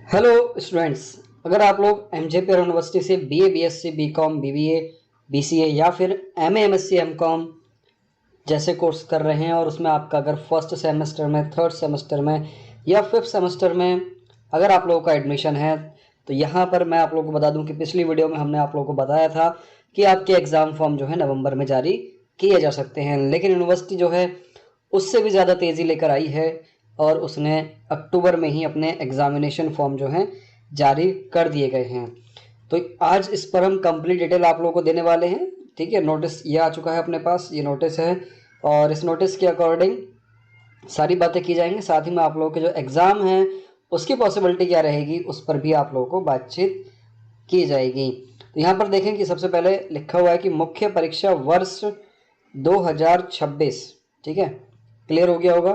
Hello students, अगर आप लोग एमजेपी यूनिवर्सिटी से BA, BSc, BCom, BBA, BCA या फिर एमए, एमएससी, एमकॉम जैसे कोर्स कर रहे हैं और उसमें आपका अगर फर्स्ट सेमेस्टर में, थर्ड सेमेस्टर में या फिफ्थ सेमेस्टर में अगर आप लोगों का एडमिशन है, तो यहाँ पर मैं आप लोगों को बता दूं कि पिछली वीडियो में हमने आप लोगों को बताया था कि आपके एग्ज़ाम फॉर्म जो है नवंबर में जारी किए जा सकते हैं, लेकिन यूनिवर्सिटी जो है उससे भी ज़्यादा तेज़ी लेकर आई है और उसने अक्टूबर में ही अपने एग्ज़ामिनेशन फॉर्म जो हैं जारी कर दिए गए हैं। तो आज इस पर हम कंप्लीट डिटेल आप लोगों को देने वाले हैं। ठीक है, नोटिस ये आ चुका है अपने पास, ये नोटिस है और इस नोटिस के अकॉर्डिंग सारी बातें की जाएंगी। साथ ही में आप लोगों के जो एग्ज़ाम हैं उसकी पॉसिबिलिटी क्या रहेगी उस पर भी आप लोगों को बातचीत की जाएगी। तो यहाँ पर देखें कि सबसे पहले लिखा हुआ है कि मुख्य परीक्षा वर्ष 2026। ठीक है, क्लियर हो गया होगा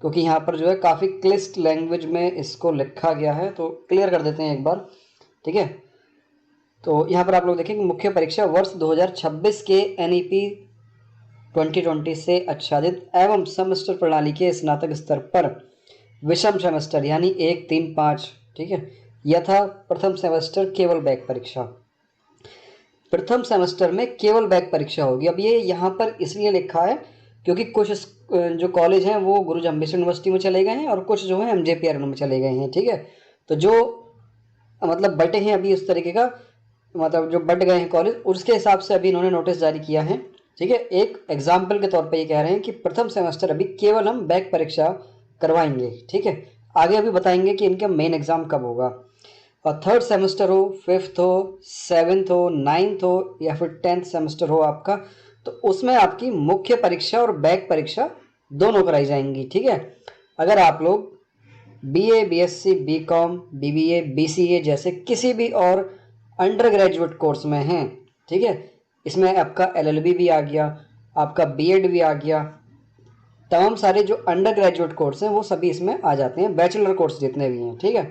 क्योंकि यहाँ पर जो है काफ़ी क्लिष्ट लैंग्वेज में इसको लिखा गया है, तो क्लियर कर देते हैं एक बार। ठीक है, तो यहाँ पर आप लोग देखें कि मुख्य परीक्षा वर्ष 2026 के एनईपी 2020 से आच्छादित एवं सेमेस्टर प्रणाली के स्नातक स्तर पर विषम सेमेस्टर यानी 1, 3, 5, ठीक है, यथा प्रथम सेमेस्टर केवल बैक परीक्षा। प्रथम सेमेस्टर में केवल बैक परीक्षा होगी। अब ये यहाँ पर इसलिए लिखा है क्योंकि कुछ जो कॉलेज हैं वो गुरु जम्बेश्वर यूनिवर्सिटी में चले गए हैं और कुछ जो है एमजेपीआर में चले गए हैं। ठीक है, तो जो मतलब बटे हैं अभी उस तरीके का, मतलब जो बट गए हैं कॉलेज, उसके हिसाब से अभी इन्होंने नोटिस जारी किया है। ठीक है, एक एग्जाम्पल के तौर पे ये कह रहे हैं कि प्रथम सेमेस्टर अभी केवल हम बैक परीक्षा करवाएंगे। ठीक है, आगे अभी बताएंगे कि इनका मेन एग्जाम कब होगा। और थर्ड सेमेस्टर हो, फिफ्थ हो, सेवेंथ हो, नाइन्थ हो या फिर 10th सेमेस्टर हो आपका, तो उसमें आपकी मुख्य परीक्षा और बैक परीक्षा दोनों कराई जाएंगी। ठीक है, अगर आप लोग BA, BSc, BCom, BBA, BCA जैसे किसी भी और अंडर ग्रेजुएट कोर्स में हैं, ठीक है, इसमें आपका एलएलबी भी आ गया, आपका बीएड भी आ गया, तमाम सारे जो अंडर ग्रेजुएट कोर्स हैं वो सभी इसमें आ जाते हैं, बैचलर कोर्स जितने भी हैं। ठीक है,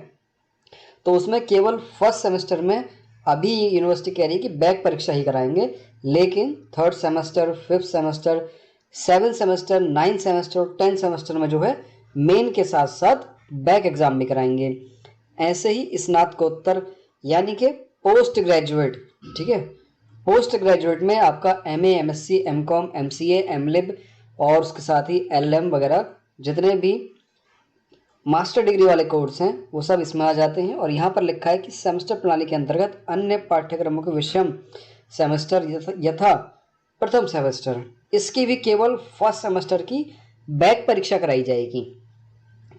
तो उसमें केवल फर्स्ट सेमेस्टर में अभी यूनिवर्सिटी कह रही है कि बैक परीक्षा ही कराएंगे, लेकिन third semester, fifth semester, seven semester, ninth semester और 10th सेमेस्टर में जो है मेन के साथ साथ बैक एग्जाम भी कराएंगे। ऐसे ही स्नातकोत्तर यानी कि पोस्ट ग्रेजुएट, ठीक है, पोस्ट ग्रेजुएट में आपका एमए, एमएससी, एमकॉम, एमसीए, एमलिब और उसके साथ ही एलएम वगैरह जितने भी मास्टर डिग्री वाले कोर्स हैं वो सब इसमें आ जाते हैं। और यहाँ पर लिखा है कि सेमेस्टर प्रणाली के अंतर्गत अन्य पाठ्यक्रमों के विषम सेमेस्टर यथा प्रथम सेमेस्टर, इसकी भी केवल फर्स्ट सेमेस्टर की बैक परीक्षा कराई जाएगी।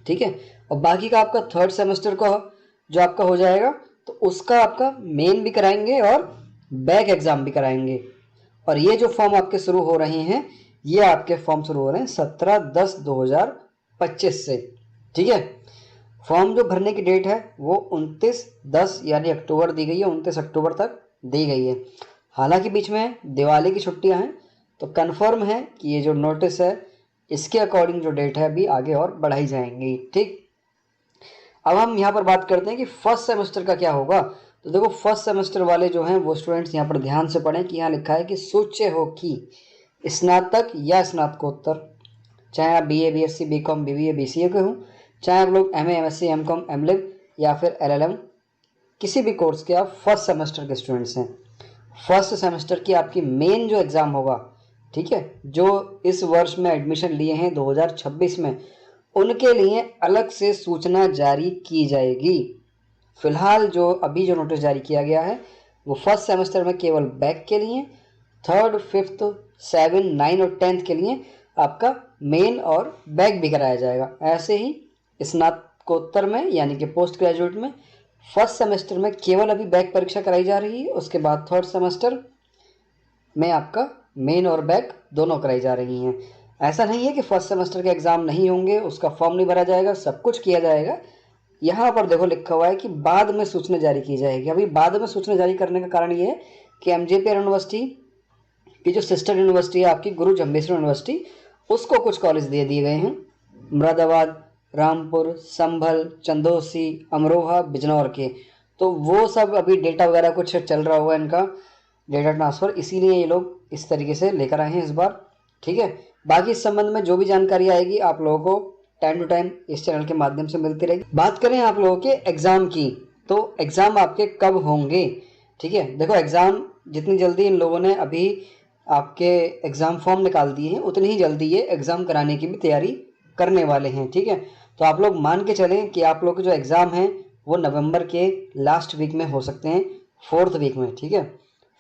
ठीक है, और बाकी का आपका थर्ड सेमेस्टर का जो आपका हो जाएगा तो उसका आपका मेन भी कराएंगे और बैक एग्जाम भी कराएंगे। और ये जो फॉर्म आपके शुरू हो रहे हैं, ये आपके फॉर्म शुरू हो रहे हैं 17/10/2025 से। ठीक है, फॉर्म जो भरने की डेट है वो 29/10 यानी अक्टूबर दी गई है, 29 अक्टूबर तक दी गई है। हालांकि बीच में दिवाली की छुट्टियां हैं, तो कंफर्म है कि ये जो नोटिस है इसके अकॉर्डिंग जो डेट है अभी आगे और बढ़ाई जाएंगी। ठीक, अब हम यहाँ पर बात करते हैं कि फर्स्ट सेमेस्टर का क्या होगा। तो देखो, फर्स्ट सेमेस्टर वाले जो हैं वो स्टूडेंट्स यहाँ पर ध्यान से पढ़ें कि यहाँ लिखा है कि सूच्य हो कि स्नातक या स्नातकोत्तर, चाहे आप BA, BSc, BCom, BBA, BCA के हों, चाहे आप लोग एमए, एमएससी, एमकॉम, एमलिब या फिर एलएलएम, किसी भी कोर्स के आप फर्स्ट सेमेस्टर के स्टूडेंट्स हैं, फर्स्ट सेमेस्टर की आपकी मेन जो एग्ज़ाम होगा, ठीक है, जो इस वर्ष में एडमिशन लिए हैं 2026 में, उनके लिए अलग से सूचना जारी की जाएगी। फिलहाल जो अभी जो नोटिस जारी किया गया है वो फर्स्ट सेमेस्टर में केवल बैक के लिए, थर्ड, फिफ्थ, 7, 9 और 10th के लिए आपका मेन और बैक भी कराया जाएगा। ऐसे ही स्नातकोत्तर में यानी कि पोस्ट ग्रेजुएट में फर्स्ट सेमेस्टर में केवल अभी बैक परीक्षा कराई जा रही है, उसके बाद थर्ड सेमेस्टर में आपका मेन और बैक दोनों कराई जा रही हैं। ऐसा नहीं है कि फर्स्ट सेमेस्टर के एग्ज़ाम नहीं होंगे, उसका फॉर्म नहीं भरा जाएगा, सब कुछ किया जाएगा। यहाँ पर देखो लिखा हुआ है कि बाद में सूचना जारी की जाएगी। अभी बाद में सूचना जारी करने का कारण ये है कि एमजेपीआर यूनिवर्सिटी की जो सिस्टर यूनिवर्सिटी है आपकी गुरु जम्बेश्वर यूनिवर्सिटी, उसको कुछ कॉलेज दे दिए गए हैं, मुरादाबाद, रामपुर, संभल, चंदौसी, अमरोहा, बिजनौर के। तो वो सब अभी डेटा वगैरह कुछ चल रहा हुआ है इनका डेटा ट्रांसफ़र, इसीलिए ये लोग इस तरीके से लेकर आए हैं इस बार। ठीक है, बाकी इस संबंध में जो भी जानकारी आएगी आप लोगों को टाइम टू टाइम इस चैनल के माध्यम से मिलती रहेगी। बात करें आप लोगों के एग्ज़ाम की, तो एग्ज़ाम आपके कब होंगे, ठीक है। देखो एग्ज़ाम जितनी जल्दी इन लोगों ने अभी आपके एग्ज़ाम फॉर्म निकाल दिए हैं, उतनी ही जल्दी ये एग्ज़ाम कराने की भी तैयारी करने वाले हैं, ठीक है। तो आप लोग मान के चलें कि आप लोग के जो एग्ज़ाम हैं वो नवंबर के लास्ट वीक में हो सकते हैं, 4th वीक में, ठीक है।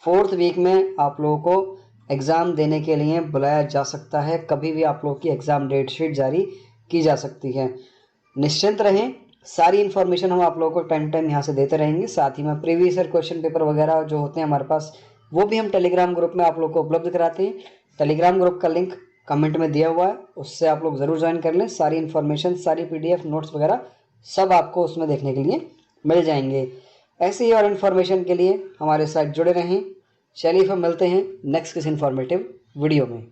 4th वीक में आप लोगों को एग्ज़ाम देने के लिए बुलाया जा सकता है। कभी भी आप लोगों की एग्ज़ाम डेट शीट जारी की जा सकती है। निश्चिंत रहें, सारी इन्फॉर्मेशन हम आप लोगों को टाइम टाइम यहाँ से देते रहेंगे। साथ ही में प्रीवियस ईयर क्वेश्चन पेपर वगैरह जो होते हैं हमारे पास, वो भी हम टेलीग्राम ग्रुप में आप लोग को उपलब्ध कराते हैं। टेलीग्राम ग्रुप का लिंक कमेंट में दिया हुआ है, उससे आप लोग ज़रूर ज्वाइन कर लें। सारी इन्फॉर्मेशन, सारी PDF नोट्स वगैरह सब आपको उसमें देखने के लिए मिल जाएंगे। ऐसे ही और इन्फॉर्मेशन के लिए हमारे साथ जुड़े रहें। चलिए फिर मिलते हैं नेक्स्ट किसी इन्फॉर्मेटिव वीडियो में।